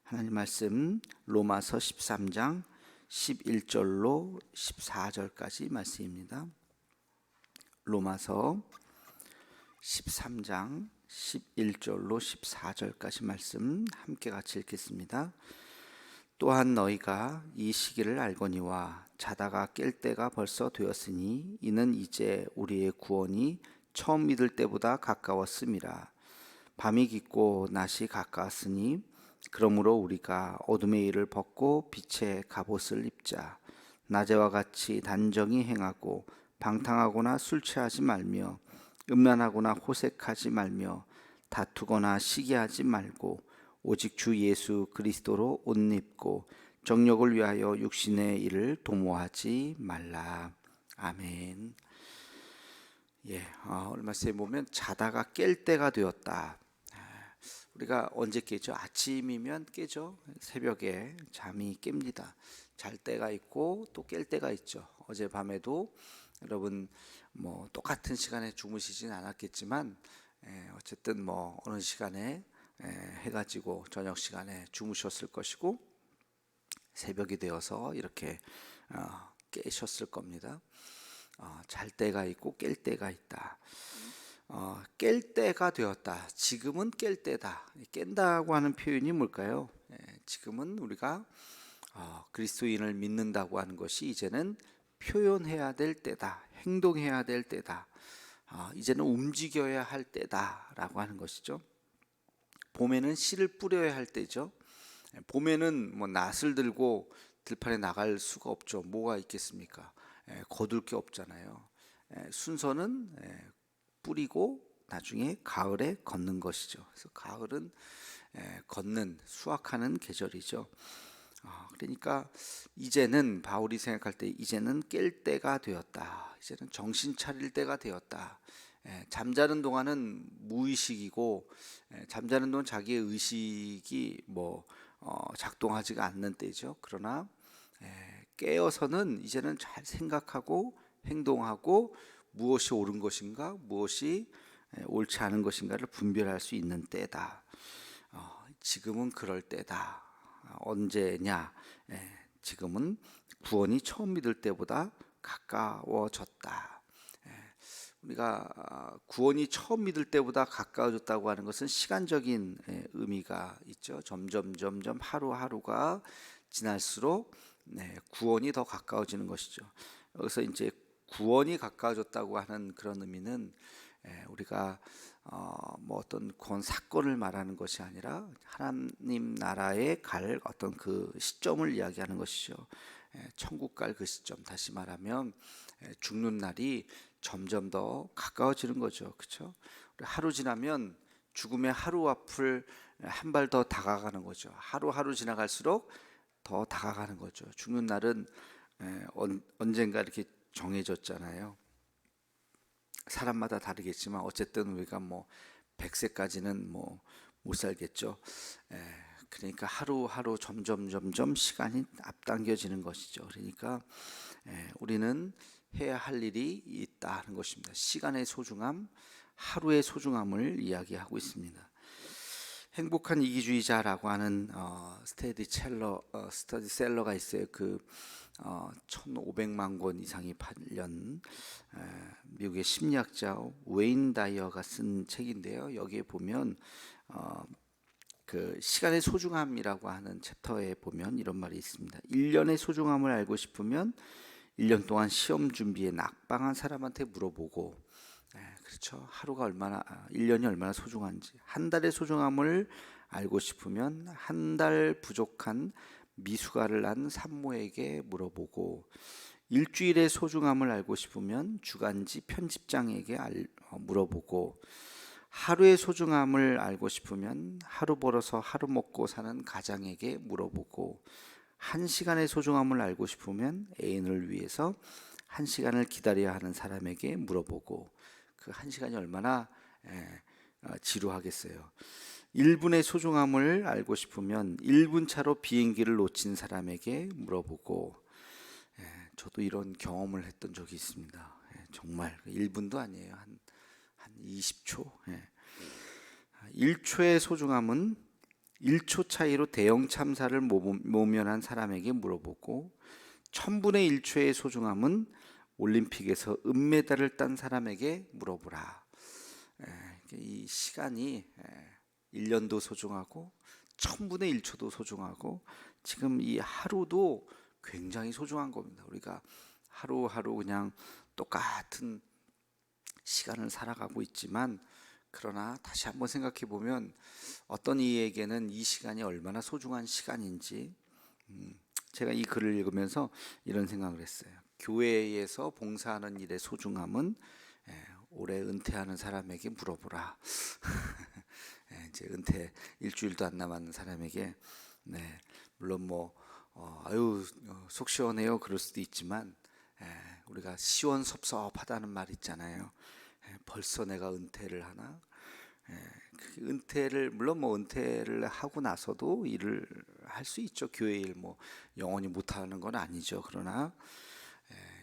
하나님 말씀 로마서 13장 11절로 14절까지 말씀입니다. 로마서 13장 11절로 14절까지 말씀 함께 같이 읽겠습니다. 또한 너희가 이 시기를 알거니와 자다가 깰 때가 벌써 되었으니 이는 이제 우리의 구원이 처음 믿을 때보다 가까웠음이라. 밤이 깊고 낮이 가까웠으니 그러므로 우리가 어둠의 일을 벗고 빛의 갑옷을 입자. 낮에와 같이 단정히 행하고 방탕하거나 술 취하지 말며 음란하거나 호색하지 말며 다투거나 시기하지 말고 오직 주 예수 그리스도로 옷 입고 정욕을 위하여 육신의 일을 도모하지 말라. 아멘. 얼마 전에 보면 자다가 깰 때가 되었다. 우리가 언제 깨죠? 아침이면 깨죠. 새벽에 잠이 깹니다. 잘 때가 있고 또 깰 때가 있죠. 어젯밤에도 여러분 똑같은 시간에 주무시진 않았겠지만 어쨌든 어느 시간에 해가지고 저녁 시간에 주무셨을 것이고 새벽이 되어서 이렇게 깨셨을 겁니다. 잘 때가 있고 깰 때가 있다. 깰 때가 되었다. 지금은 깰 때다. 깬다고 하는 표현이 뭘까요? 지금은 우리가 그리스도인을 믿는다고 하는 것이 이제는 표현해야 될 때다. 행동해야 될 때다. 이제는 움직여야 할 때다라고 하는 것이죠. 봄에는 씨를 뿌려야 할 때죠. 봄에는 낫을 들고 들판에 나갈 수가 없죠. 뭐가 있겠습니까? 거둘 게 없잖아요. 순서는 뿌리고 나중에 가을에 걷는 것이죠. 그래서 가을은 걷는 수확하는 계절이죠. 그러니까 이제는 바울이 생각할 때 이제는 깰 때가 되었다. 이제는 정신 차릴 때가 되었다. 잠자는 동안은 무의식이고 잠자는 동안 자기의 의식이 작동하지가 않는 때죠. 그러나 깨어서는 이제는 잘 생각하고 행동하고 무엇이 옳은 것인가 무엇이 옳지 않은 것인가를 분별할 수 있는 때다. 지금은 그럴 때다. 언제냐? 지금은 구원이 처음 믿을 때보다 가까워졌다. 우리가 구원이 처음 믿을 때보다 가까워졌다고 하는 것은 시간적인 의미가 있죠. 점점 하루하루가 지날수록 구원이 더 가까워지는 것이죠. 여기서 이제 구원이 가까워졌다고 하는 그런 의미는 우리가 어떤 구원 사건을 말하는 것이 아니라 하나님 나라에 갈 어떤 그 시점을 이야기하는 것이죠. 천국 갈 그 시점, 다시 말하면 죽는 날이 점점 더 가까워지는 거죠. 그렇죠? 하루 지나면 죽음의 하루 앞을 한 발 더 다가가는 거죠. 하루하루 지나갈수록 더 다가가는 거죠. 죽는 날은 언젠가 이렇게 정해졌잖아요. 사람마다 다르겠지만 어쨌든 우리가 100세까지는 못 살겠죠. 그러니까 하루하루 점점 시간이 앞당겨지는 것이죠. 그러니까 우리는 해야 할 일이 있다는 것입니다. 시간의 소중함, 하루의 소중함을 이야기하고 있습니다. 행복한 이기주의자라고 하는 스테디셀러가 있어요. 1500만 권 이상이 팔린 미국의 심리학자 웨인 다이어가 쓴 책인데요. 여기에 보면 그 시간의 소중함이라고 하는 챕터에 보면 이런 말이 있습니다. 1년의 소중함을 알고 싶으면 1년 동안 시험 준비에 낙방한 사람한테 물어보고, 그렇죠. 1년이 얼마나 소중한지, 한 달의 소중함을 알고 싶으면 한 달 부족한 미숙아를 낳은 산모에게 물어보고, 일주일의 소중함을 알고 싶으면 주간지 편집장에게 물어보고, 하루의 소중함을 알고 싶으면 하루 벌어서 하루 먹고 사는 가장에게 물어보고, 1시간의 소중함을 알고 싶으면 애인을 위해서 1시간을 기다려야 하는 사람에게 물어보고, 그 1시간이 얼마나 지루하겠어요. 1분의 소중함을 알고 싶으면 1분 차로 비행기를 놓친 사람에게 물어보고, 저도 이런 경험을 했던 적이 있습니다. 정말 1분도 아니에요. 한 20초. 1초의 소중함은 1초 차이로 대형 참사를 모면한 사람에게 물어보고 1000분의 1초의 소중함은 올림픽에서 은메달을 딴 사람에게 물어보라. 이 시간이 1년도 소중하고 1000분의 1초도 소중하고 지금 이 하루도 굉장히 소중한 겁니다. 우리가 하루하루 그냥 똑같은 시간을 살아가고 있지만 그러나 다시 한번 생각해 보면 어떤 이에게는 이 시간이 얼마나 소중한 시간인지 제가 이 글을 읽으면서 이런 생각을 했어요. 교회에서 봉사하는 일의 소중함은 올해 은퇴하는 사람에게 물어보라. 이제 은퇴 일주일도 안 남았는 사람에게 물론 속 시원해요 그럴 수도 있지만 우리가 시원섭섭하다는 말 있잖아요. 벌써 내가 은퇴를 하나? 그 은퇴를 물론 은퇴를 하고 나서도 일을 할 수 있죠. 교회 일 영원히 못 하는 건 아니죠. 그러나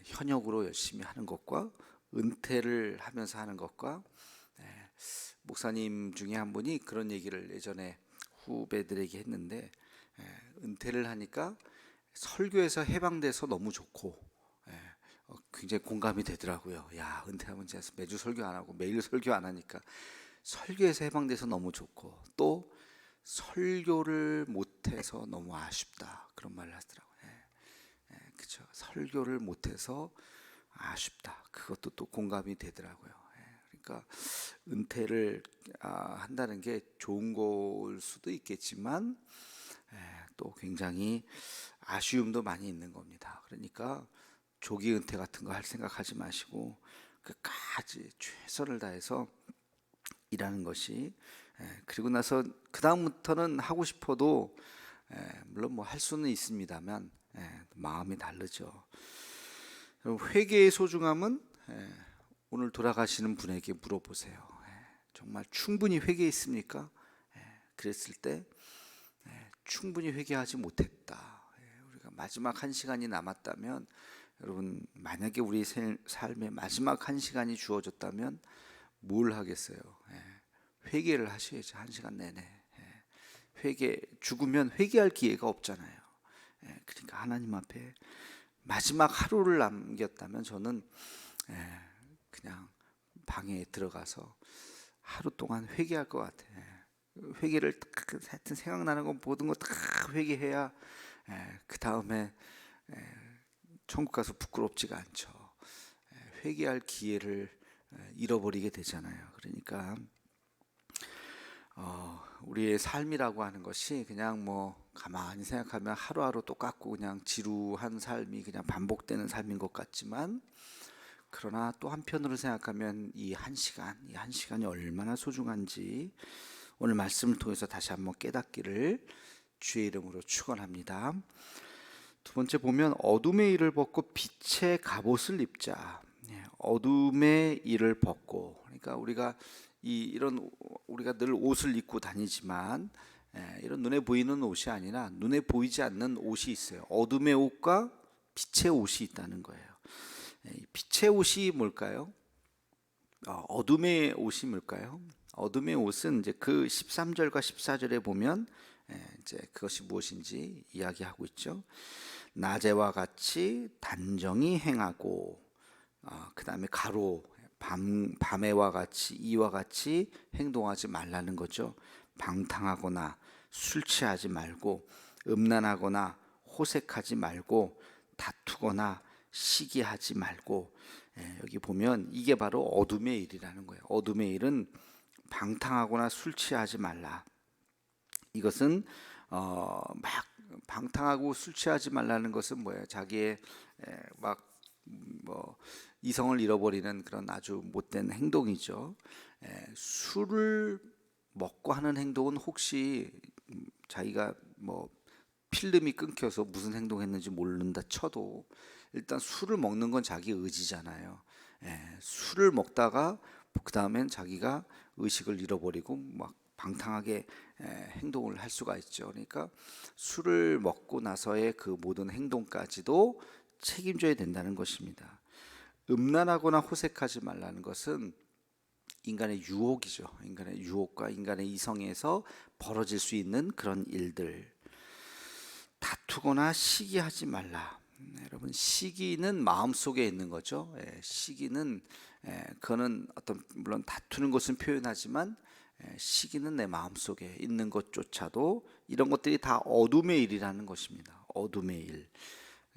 현역으로 열심히 하는 것과 은퇴를 하면서 하는 것과 목사님 중에 한 분이 그런 얘기를 예전에 후배들에게 했는데 은퇴를 하니까 설교에서 해방돼서 너무 좋고 굉장히 공감이 되더라고요. 야, 은퇴하면 진짜 매주 설교 안 하고 매일 설교 안 하니까 설교에서 해방돼서 너무 좋고 또 설교를 못해서 너무 아쉽다 그런 말을 하더라고요. 그렇죠. 설교를 못해서 아쉽다. 그것도 또 공감이 되더라고요. 그러니까 은퇴를 한다는 게 좋은 걸 수도 있겠지만 또 굉장히 아쉬움도 많이 있는 겁니다. 그러니까 조기 은퇴 같은 거 할 생각하지 마시고 끝까지 최선을 다해서 일하는 것이 그리고 나서 그 다음부터는 하고 싶어도 물론 할 수는 있습니다만 마음이 다르죠. 회개의 소중함은 오늘 돌아가시는 분에게 물어보세요. 정말 충분히 회개했습니까? 그랬을 때 충분히 회개하지 못했다. 우리가 마지막 한 시간이 남았다면 여러분 만약에 우리 삶의 마지막 한 시간이 주어졌다면 뭘 하겠어요? 회개를 하셔야죠. 한 시간 내내. 죽으면 회개할 기회가 없잖아요. 그러니까 하나님 앞에 마지막 하루를 남겼다면 저는 그냥 방에 들어가서 하루 동안 회개할 것 같아요. 회개를 하여튼 생각나는 건 모든 거 다 회개해야 그 다음에 천국 가서 부끄럽지가 않죠. 회개할 기회를 잃어버리게 되잖아요. 그러니까 우리의 삶이라고 하는 것이 그냥 가만히 생각하면 하루하루 똑같고 그냥 지루한 삶이 그냥 반복되는 삶인 것 같지만 그러나 또 한편으로 생각하면 이 한 시간이 얼마나 소중한지 오늘 말씀을 통해서 다시 한번 깨닫기를 주의 이름으로 축원합니다. 두 번째 보면 어둠의 일을 벗고 빛의 갑옷을 입자. 어둠의 일을 벗고 그러니까 우리가 우리가 늘 옷을 입고 다니지만 이런 눈에 보이는 옷이 아니라 눈에 보이지 않는 옷이 있어요. 어둠의 옷과 빛의 옷이 있다는 거예요. 빛의 옷이 뭘까요? 어둠의 옷이 뭘까요? 어둠의 옷은 이제 그 13절과 14절에 보면 이제 그것이 무엇인지 이야기하고 있죠. 낮에와 같이 단정히 행하고 그 다음에 가로 밤에와 같이 이와 같이 행동하지 말라는 거죠. 방탕하거나 술 취하지 말고 음란하거나 호색하지 말고 다투거나 시기하지 말고 여기 보면 이게 바로 어둠의 일이라는 거예요. 어둠의 일은 방탕하거나 술 취하지 말라. 이것은 막 방탕하고 술 취하지 말라는 것은 뭐예요? 자기의 이성을 잃어버리는 그런 아주 못된 행동이죠. 술을 먹고 하는 행동은 혹시 자기가 필름이 끊겨서 무슨 행동했는지 모른다 쳐도 일단 술을 먹는 건 자기 의지잖아요. 술을 먹다가 그 다음엔 자기가 의식을 잃어버리고 막 방탕하게 행동을 할 수가 있죠. 그러니까 술을 먹고 나서의 그 모든 행동까지도 책임져야 된다는 것입니다. 음란하거나 호색하지 말라는 것은 인간의 유혹이죠. 인간의 유혹과 인간의 이성에서 벌어질 수 있는 그런 일들. 다투거나 시기하지 말라. 여러분, 시기는 마음속에 있는 거죠. 시기는 그거는 어떤 물론 다투는 것은 표현하지만 시기는 내 마음속에 있는 것조차도 이런 것들이 다 어둠의 일이라는 것입니다. 어둠의 일.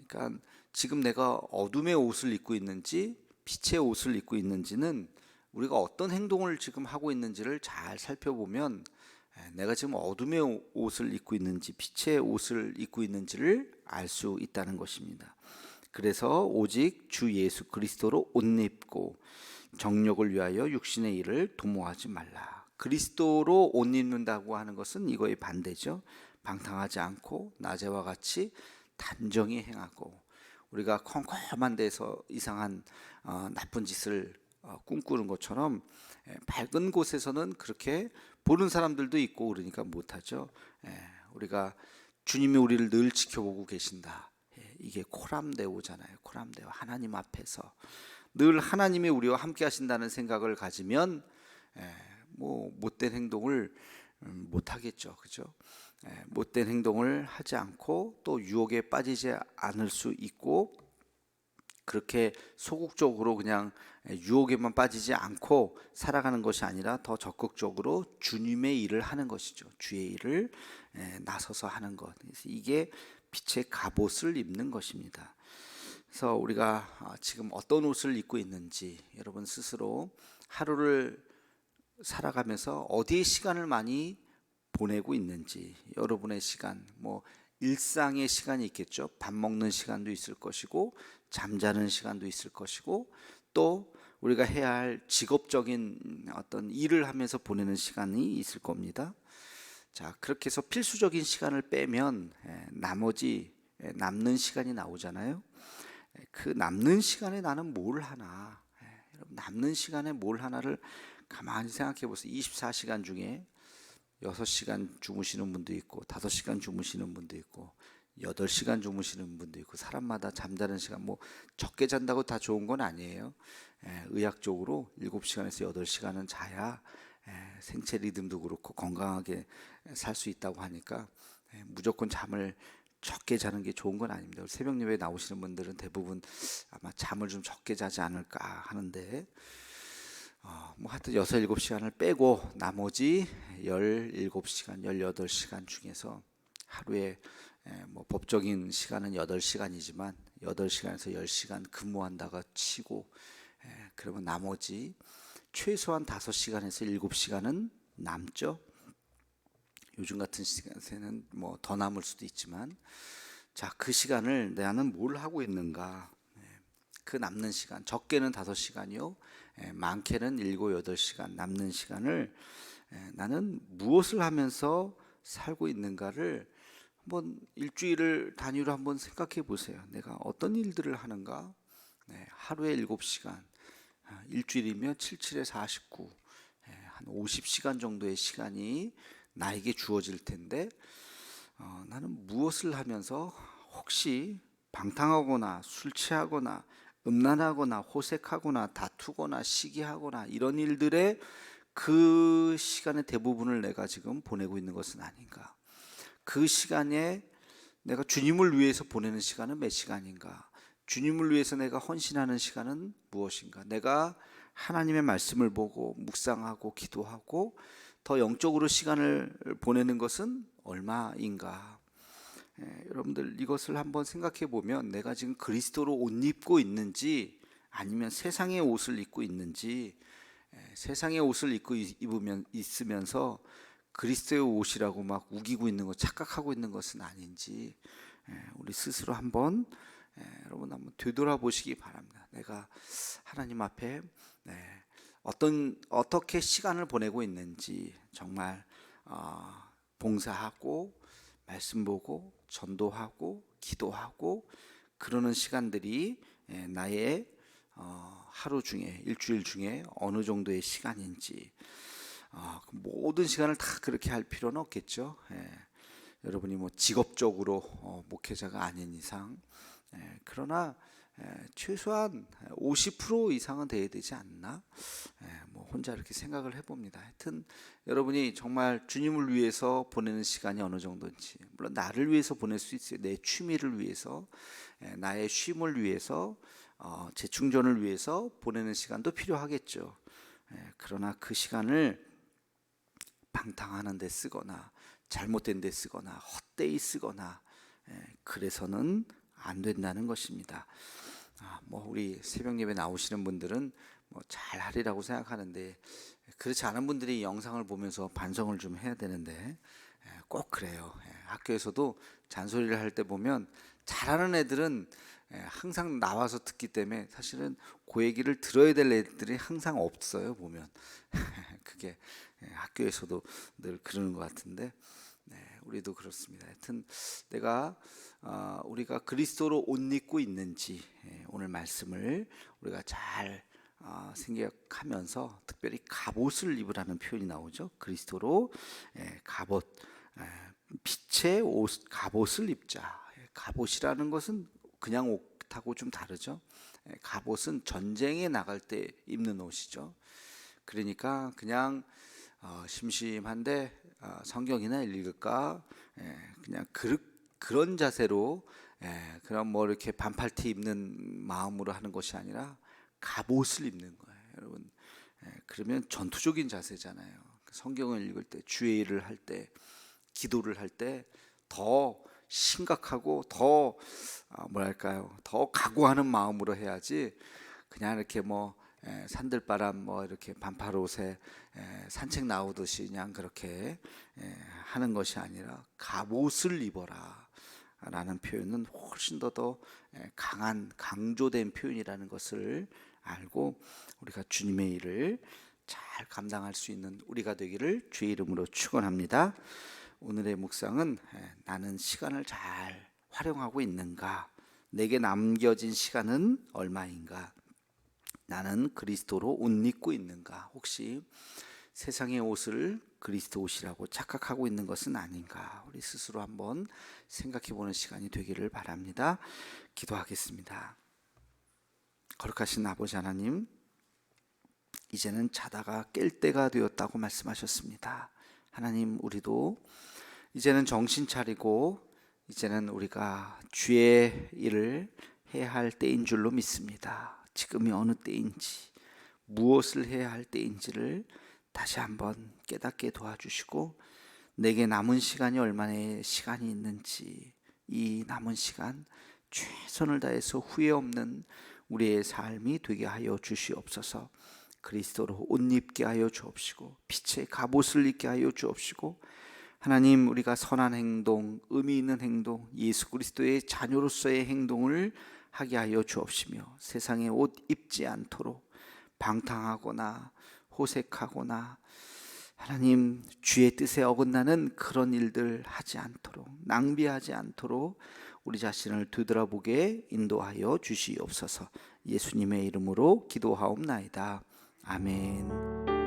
그러니까 지금 내가 어둠의 옷을 입고 있는지 빛의 옷을 입고 있는지는 우리가 어떤 행동을 지금 하고 있는지를 잘 살펴보면 내가 지금 어둠의 옷을 입고 있는지 빛의 옷을 입고 있는지를 알 수 있다는 것입니다. 그래서 오직 주 예수 그리스도로 옷 입고 정욕을 위하여 육신의 일을 도모하지 말라. 그리스도로 옷 입는다고 하는 것은 이거의 반대죠. 방탕하지 않고 낮에와 같이 단정히 행하고, 우리가 컴컴한 데서 이상한 나쁜 짓을 꿈꾸는 것처럼 밝은 곳에서는 그렇게 보는 사람들도 있고 그러니까 못하죠. 우리가 주님이 우리를 늘 지켜보고 계신다. 이게 코람데오잖아요. 코람데오. 하나님 앞에서 늘 하나님이 우리와 함께 하신다는 생각을 가지면 뭐 못된 행동을 못 하겠죠. 그죠? 못된 행동을 하지 않고 또 유혹에 빠지지 않을 수 있고, 그렇게 소극적으로 그냥 유혹에만 빠지지 않고 살아가는 것이 아니라 더 적극적으로 주님의 일을 하는 것이죠. 주의 일을 나서서 하는 것. 이게 빛의 갑옷을 입는 것입니다. 그래서 우리가 지금 어떤 옷을 입고 있는지 여러분 스스로 하루를 살아가면서 어디에 시간을 많이 보내고 있는지, 여러분의 시간, 뭐 일상의 시간이 있겠죠. 밥 먹는 시간도 있을 것이고 잠자는 시간도 있을 것이고 또 우리가 해야 할 직업적인 어떤 일을 하면서 보내는 시간이 있을 겁니다. 자, 그렇게 해서 필수적인 시간을 빼면 나머지 남는 시간이 나오잖아요. 그 남는 시간에 나는 뭘 하나? 여러분, 남는 시간에 뭘 하나를 가만히 생각해 보세요. 24시간 중에 6시간 주무시는 분도 있고 5시간 주무시는 분도 있고 8시간 주무시는 분도 있고, 사람마다 잠자는 시간 뭐 적게 잔다고 다 좋은 건 아니에요. 의학적으로 7시간에서 8시간은 자야 생체 리듬도 그렇고 건강하게 살 수 있다고 하니까 무조건 잠을 적게 자는 게 좋은 건 아닙니다. 새벽 예배 나오시는 분들은 대부분 아마 잠을 좀 적게 자지 않을까 하는데, 뭐 하여튼 6, 7시간을 빼고 나머지 17시간, 18시간 중에서 하루에 뭐 법적인 시간은 8시간이지만 8시간에서 10시간 근무한다가 치고, 그러면 나머지 최소한 5시간에서 7시간은 남죠. 요즘 같은 시간에는 뭐 더 남을 수도 있지만, 자, 그 시간을 나는 뭘 하고 있는가? 그 남는 시간, 적게는 5시간이요, 많게는 7, 8시간 남는 시간을 나는 무엇을 하면서 살고 있는가를 한번 일주일을 단위로 한번 생각해 보세요. 내가 어떤 일들을 하는가? 하루에 7시간, 일주일이면 7, 7에 49, 한 50시간 정도의 시간이 나에게 주어질 텐데, 나는 무엇을 하면서 혹시 방탕하거나 술 취하거나 음란하거나 호색하거나 다투거나 시기하거나 이런 일들에 그 시간의 대부분을 내가 지금 보내고 있는 것은 아닌가? 그 시간에 내가 주님을 위해서 보내는 시간은 몇 시간인가? 주님을 위해서 내가 헌신하는 시간은 무엇인가? 내가 하나님의 말씀을 보고 묵상하고 기도하고 더 영적으로 시간을 보내는 것은 얼마인가? 여러분들 이것을 한번 생각해 보면 내가 지금 그리스도로 옷 입고 있는지 아니면 세상의 옷을 입고 있는지, 세상의 옷을 입고 있으면서 그리스도의 옷이라고 막 우기고 있는 것, 착각하고 있는 것은 아닌지 우리 스스로 한번 여러분 한번 되돌아보시기 바랍니다. 내가 하나님 앞에 어떻게 시간을 보내고 있는지 정말 봉사하고 말씀 보고 전도하고 기도하고 그러는 시간들이 나의 하루 중에 일주일 중에 어느 정도의 시간인지, 모든 시간을 다 그렇게 할 필요는 없겠죠. 여러분이 뭐 직업적으로 목회자가 아닌 이상, 그러나 최소한 50% 이상은 돼야 되지 않나? 뭐 혼자 이렇게 생각을 해봅니다. 하여튼 여러분이 정말 주님을 위해서 보내는 시간이 어느 정도인지, 물론 나를 위해서 보낼 수 있어요. 내 취미를 위해서, 나의 쉼을 위해서, 재충전을 위해서 보내는 시간도 필요하겠죠. 그러나 그 시간을 방탕하는 데 쓰거나 잘못된 데 쓰거나 헛되이 쓰거나 그래서는 안 된다는 것입니다. 뭐 우리 새벽 예배 나오시는 분들은 뭐 잘하리라고 생각하는데, 그렇지 않은 분들이 이 영상을 보면서 반성을 좀 해야 되는데 꼭 그래요. 학교에서도 잔소리를 할 때 보면 잘하는 애들은 항상 나와서 듣기 때문에 사실은 그 얘기를 들어야 될 애들이 항상 없어요, 보면. 그게 학교에서도 늘 그러는 것 같은데, 우리도 그렇습니다. 하여튼 우리가 그리스도로 옷 입고 있는지, 오늘 말씀을 우리가 잘 생각하면서, 특별히 갑옷을 입으라는 표현이 나오죠. 그리스도로 갑옷, 빛의 옷, 갑옷을 입자. 갑옷이라는 것은 그냥 옷하고 좀 다르죠. 갑옷은 전쟁에 나갈 때 입는 옷이죠. 그러니까 그냥 심심한데 성경이나 읽을까, 그냥 그런 자세로, 그런 뭐 이렇게 반팔티 입는 마음으로 하는 것이 아니라 갑옷을 입는 거예요, 여러분. 그러면 전투적인 자세잖아요. 성경을 읽을 때, 주의 일을 할 때, 기도를 할 때 더 심각하고 더 뭐랄까요, 더 각오하는 마음으로 해야지, 그냥 이렇게 뭐 산들바람 뭐 이렇게 반팔옷에 산책 나오듯이 그냥 그렇게 하는 것이 아니라 갑옷을 입어라 라는 표현은 훨씬 더 강한, 강조된 표현이라는 것을 알고 우리가 주님의 일을 잘 감당할 수 있는 우리가 되기를 주의 이름으로 축원합니다. 오늘의 묵상은 나는 시간을 잘 활용하고 있는가, 내게 남겨진 시간은 얼마인가, 나는 그리스도로 옷 입고 있는가, 혹시 세상의 옷을 그리스도 옷이라고 착각하고 있는 것은 아닌가, 우리 스스로 한번 생각해 보는 시간이 되기를 바랍니다. 기도하겠습니다. 거룩하신 아버지 하나님, 이제는 자다가 깰 때가 되었다고 말씀하셨습니다. 하나님, 우리도 이제는 정신 차리고 이제는 우리가 주의 일을 해야 할 때인 줄로 믿습니다. 지금이 어느 때인지, 무엇을 해야 할 때인지를 다시 한번 깨닫게 도와주시고, 내게 남은 시간이 얼마나 시간이 있는지, 이 남은 시간 최선을 다해서 후회 없는 우리의 삶이 되게 하여 주시옵소서. 그리스도로 옷 입게 하여 주옵시고, 빛의 갑옷을 입게 하여 주옵시고, 하나님, 우리가 선한 행동, 의미 있는 행동, 예수 그리스도의 자녀로서의 행동을 하게 하여 주옵시며, 세상에 옷 입지 않도록 방탕하거나 호색하거나 하나님 주의 뜻에 어긋나는 그런 일들 하지 않도록, 낭비하지 않도록 우리 자신을 되돌아보게 인도하여 주시옵소서. 예수님의 이름으로 기도하옵나이다. 아멘.